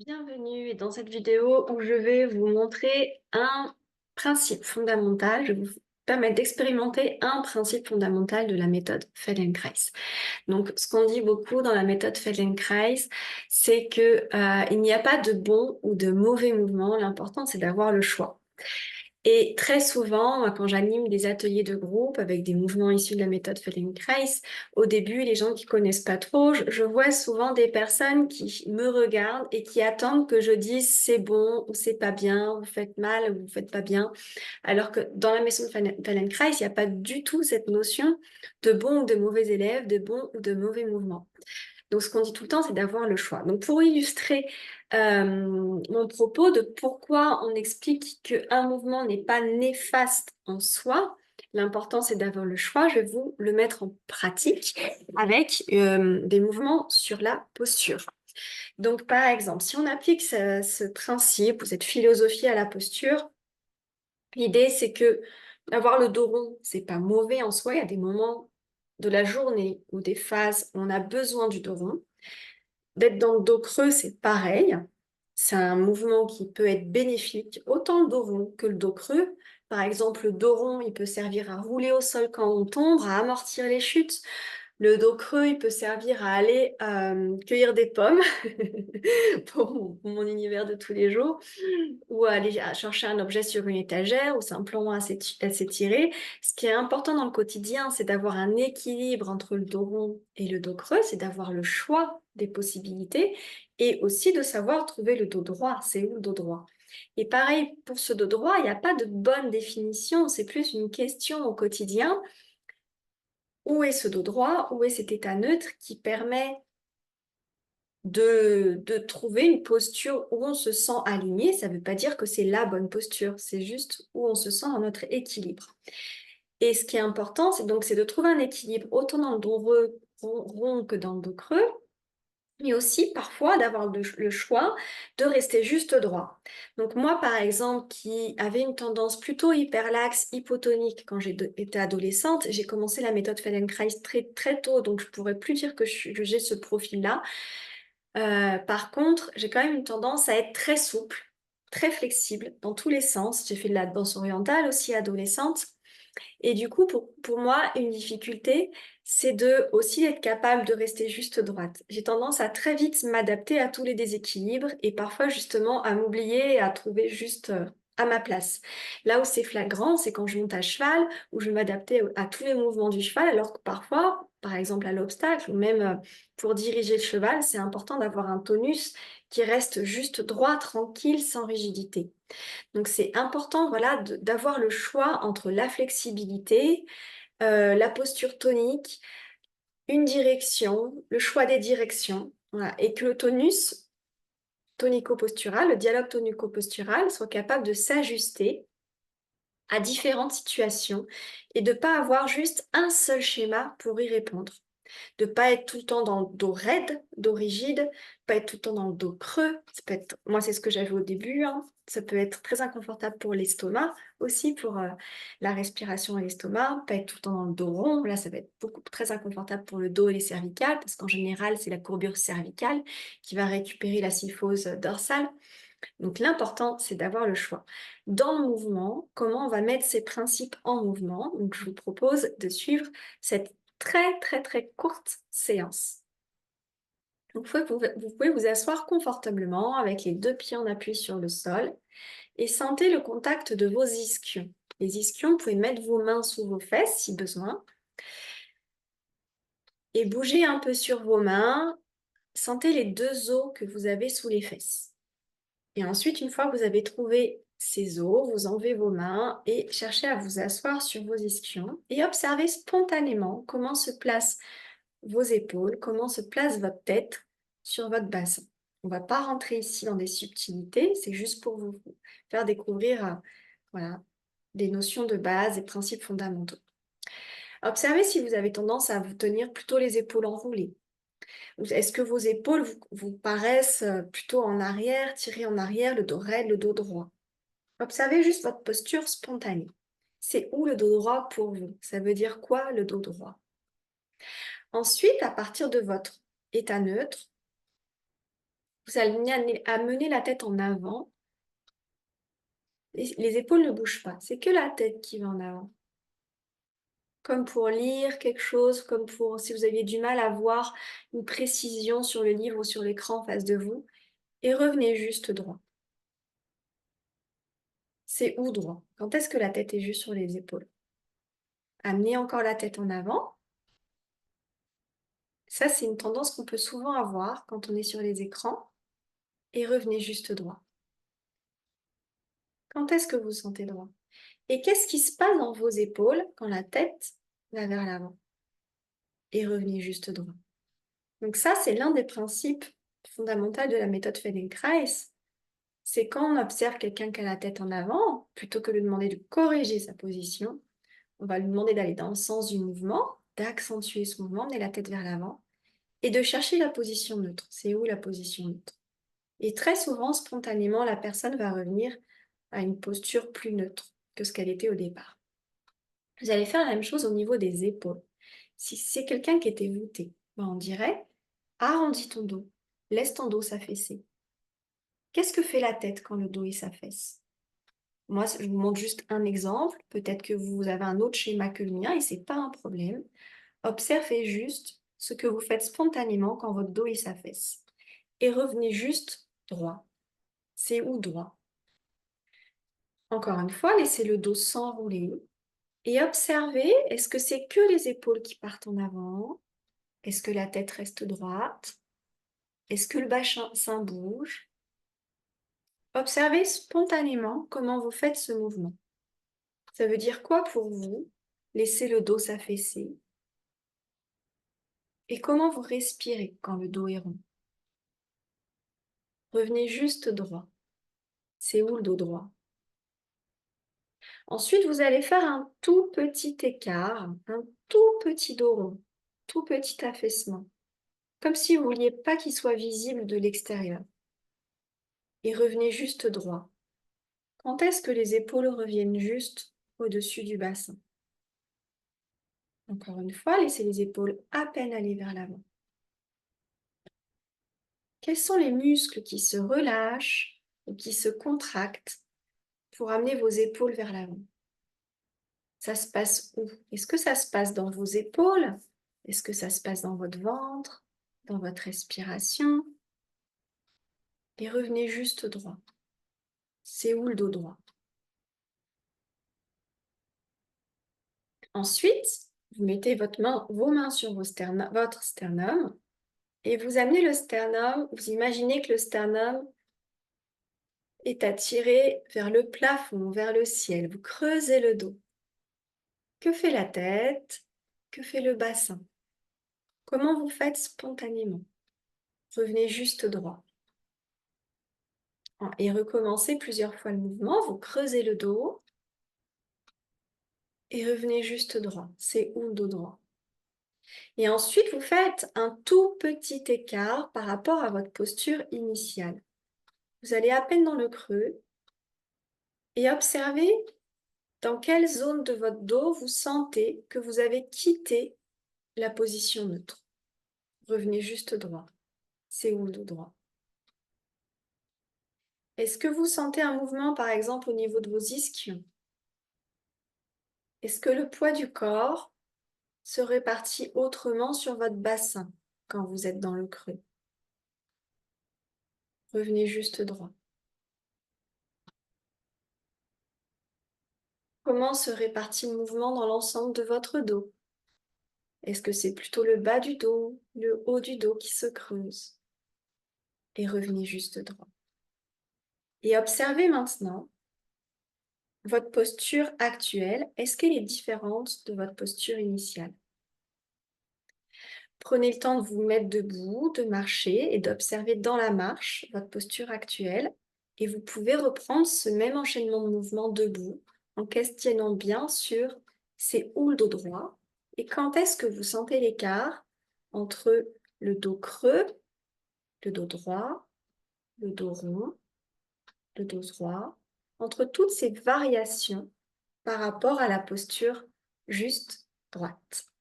Bienvenue dans cette vidéo où je vais vous montrer un principe fondamental. Je vais vous permettre d'expérimenter un principe fondamental de la méthode Feldenkrais. Donc, ce qu'on dit beaucoup dans la méthode Feldenkrais, c'est que il n'y a pas de bon ou de mauvais mouvement. L'important, c'est d'avoir le choix. Et très souvent, moi, quand j'anime des ateliers de groupe avec des mouvements issus de la méthode Feldenkrais, au début, les gens qui connaissent pas trop, je vois souvent des personnes qui me regardent et qui attendent que je dise c'est bon ou c'est pas bien, vous faites mal ou vous faites pas bien. Alors que dans la méthode Feldenkrais, il n'y a pas du tout cette notion de bon ou de mauvais élèves, de bon ou de mauvais mouvements. Donc, ce qu'on dit tout le temps, c'est d'avoir le choix. Donc, pour illustrer mon propos de pourquoi on explique qu'un mouvement n'est pas néfaste en soi, l'important, c'est d'avoir le choix. Je vais vous le mettre en pratique avec des mouvements sur la posture. Donc, par exemple, si on applique ce principe ou cette philosophie à la posture, l'idée, c'est que avoir le dos rond, c'est pas mauvais en soi. Il y a des moments de la journée ou des phases où on a besoin du dos rond. D'être dans le dos creux, c'est pareil. C'est un mouvement qui peut être bénéfique, autant le dos rond que le dos creux. Par exemple, le dos rond, il peut servir à rouler au sol quand on tombe, à amortir les chutes. Le dos creux, il peut servir à aller cueillir des pommes pour mon univers de tous les jours, ou à aller chercher un objet sur une étagère, ou simplement à s'étirer. Ce qui est important dans le quotidien, c'est d'avoir un équilibre entre le dos rond et le dos creux, c'est d'avoir le choix des possibilités, et aussi de savoir trouver le dos droit. C'est où le dos droit? Et pareil, pour ce dos droit, il n'y a pas de bonne définition, c'est plus une question au quotidien. Où est ce dos droit? Où est cet état neutre qui permet de trouver une posture où on se sent aligné? Ça ne veut pas dire que c'est la bonne posture, c'est juste où on se sent dans notre équilibre. Et ce qui est important, c'est de trouver un équilibre autant dans le dos rond que dans le dos creux, mais aussi parfois d'avoir le choix de rester juste droit. Donc moi, par exemple, qui avait une tendance plutôt hyperlaxe, hypotonique quand j'étais adolescente, j'ai commencé la méthode Feldenkrais très, très tôt, donc je pourrais plus dire que j'ai ce profil-là. Par contre, j'ai quand même une tendance à être très souple, très flexible dans tous les sens. J'ai fait de la danse orientale aussi adolescente. Et du coup, pour moi, une difficulté, c'est de aussi être capable de rester juste droite. J'ai tendance à très vite m'adapter à tous les déséquilibres et parfois justement à m'oublier et à trouver juste à ma place. Là où c'est flagrant, c'est quand je monte à cheval, où je m'adaptais à tous les mouvements du cheval, alors que parfois, par exemple à l'obstacle, ou même pour diriger le cheval, c'est important d'avoir un tonus qui reste juste droit, tranquille, sans rigidité. Donc c'est important, voilà, d'avoir le choix entre la flexibilité, la posture tonique, une direction, le choix des directions, voilà, et que le tonus tonico-postural, le dialogue tonico-postural soit capable de s'ajuster à différentes situations et de ne pas avoir juste un seul schéma pour y répondre. De pas être tout le temps dans le dos raide, dos rigide, pas être tout le temps dans le dos creux. Ça peut être, moi, c'est ce que j'avais au début, hein. Ça peut être très inconfortable pour l'estomac, aussi pour la respiration et l'estomac. Pas être tout le temps dans le dos rond. Là, ça va être très inconfortable pour le dos et les cervicales, parce qu'en général, c'est la courbure cervicale qui va récupérer la syphose dorsale. Donc l'important, c'est d'avoir le choix. Dans le mouvement, comment on va mettre ces principes en mouvement? Donc je vous propose de suivre cette très très très courte séance. Donc vous pouvez vous asseoir confortablement avec les deux pieds en appui sur le sol et sentez le contact de vos ischions. Les ischions, vous pouvez mettre vos mains sous vos fesses si besoin et bouger un peu sur vos mains. Sentez les deux os que vous avez sous les fesses. Et ensuite, une fois que vous avez trouvé ces os, vous enlevez vos mains et cherchez à vous asseoir sur vos ischions et observez spontanément comment se placent vos épaules, comment se place votre tête sur votre bassin. On ne va pas rentrer ici dans des subtilités, c'est juste pour vous faire découvrir voilà, des notions de base et principes fondamentaux. Observez si vous avez tendance à vous tenir plutôt les épaules enroulées. Est-ce que vos épaules vous paraissent plutôt en arrière, tirées en arrière, le dos raide, le dos droit? Observez juste votre posture spontanée. C'est où le dos droit pour vous? Ça veut dire quoi le dos droit? Ensuite, à partir de votre état neutre, Vous allez amener la tête en avant. Les épaules ne bougent pas, c'est que la tête qui va en avant. Comme pour lire quelque chose, comme pour si vous aviez du mal à voir une précision sur le livre ou sur l'écran en face de vous. Et revenez juste droit. C'est où droit? Quand est-ce que la tête est juste sur les épaules? Amenez encore la tête en avant. Ça, c'est une tendance qu'on peut souvent avoir quand on est sur les écrans. Et revenez juste droit. Quand est-ce que vous sentez droit? Et qu'est-ce qui se passe dans vos épaules quand la tête va vers l'avant? Et revenez juste droit. Donc ça, c'est l'un des principes fondamentaux de la méthode Feldenkrais. C'est quand on observe quelqu'un qui a la tête en avant, plutôt que de lui demander de corriger sa position, on va lui demander d'aller dans le sens du mouvement, d'accentuer ce mouvement, mener la tête vers l'avant, et de chercher la position neutre. C'est où la position neutre? Et très souvent, spontanément, la personne va revenir à une posture plus neutre que ce qu'elle était au départ. Vous allez faire la même chose au niveau des épaules. Si c'est quelqu'un qui était voûté, ben on dirait arrondis ton dos, laisse ton dos s'affaisser. Qu'est-ce que fait la tête quand le dos s'affaisse? Moi, je vous montre juste un exemple. Peut-être que vous avez un autre schéma que le mien et c'est pas un problème. Observez juste ce que vous faites spontanément quand votre dos s'affaisse. Et revenez juste droit. C'est où droit? Encore une fois, laissez le dos s'enrouler et observez, est-ce que c'est que les épaules qui partent en avant? Est-ce que la tête reste droite? Est-ce que le bassin bouge? Observez spontanément comment vous faites ce mouvement. Ça veut dire quoi pour vous? Laissez le dos s'affaisser. Et comment vous respirez quand le dos est rond? Revenez juste droit. C'est où le dos droit? Ensuite, vous allez faire un tout petit écart, un tout petit dos rond, tout petit affaissement, comme si vous ne vouliez pas qu'il soit visible de l'extérieur. Et revenez juste droit. Quand est-ce que les épaules reviennent juste au-dessus du bassin? Encore une fois, laissez les épaules à peine aller vers l'avant. Quels sont les muscles qui se relâchent ou qui se contractent pour amener vos épaules vers l'avant? Ça se passe où? Est-ce que ça se passe dans vos épaules? Est-ce que ça se passe dans votre ventre? Dans votre respiration? Et revenez juste droit. C'est où le dos droit? Ensuite, vous mettez vos mains sur votre sternum et vous amenez le sternum. Vous imaginez que le sternum est attiré vers le plafond, vers le ciel. Vous creusez le dos. Que fait la tête? Que fait le bassin? Comment vous faites spontanément? Revenez juste droit. Et recommencez plusieurs fois le mouvement. Vous creusez le dos et revenez juste droit. C'est où le dos droit? Et ensuite, vous faites un tout petit écart par rapport à votre posture initiale. Vous allez à peine dans le creux et observez dans quelle zone de votre dos vous sentez que vous avez quitté la position neutre. Revenez juste droit. C'est où le dos droit? Est-ce que vous sentez un mouvement, par exemple, au niveau de vos ischions? Est-ce que le poids du corps se répartit autrement sur votre bassin quand vous êtes dans le creux? Revenez juste droit. Comment se répartit le mouvement dans l'ensemble de votre dos? Est-ce que c'est plutôt le bas du dos, le haut du dos qui se creuse? Et revenez juste droit. Et observez maintenant votre posture actuelle. Est-ce qu'elle est différente de votre posture initiale? Prenez le temps de vous mettre debout, de marcher et d'observer dans la marche votre posture actuelle. Et vous pouvez reprendre ce même enchaînement de mouvements debout en questionnant bien sur c'est où le dos droit et quand est-ce que vous sentez l'écart entre le dos creux, le dos droit, le dos rond, le dos droit, entre toutes ces variations par rapport à la posture juste droite.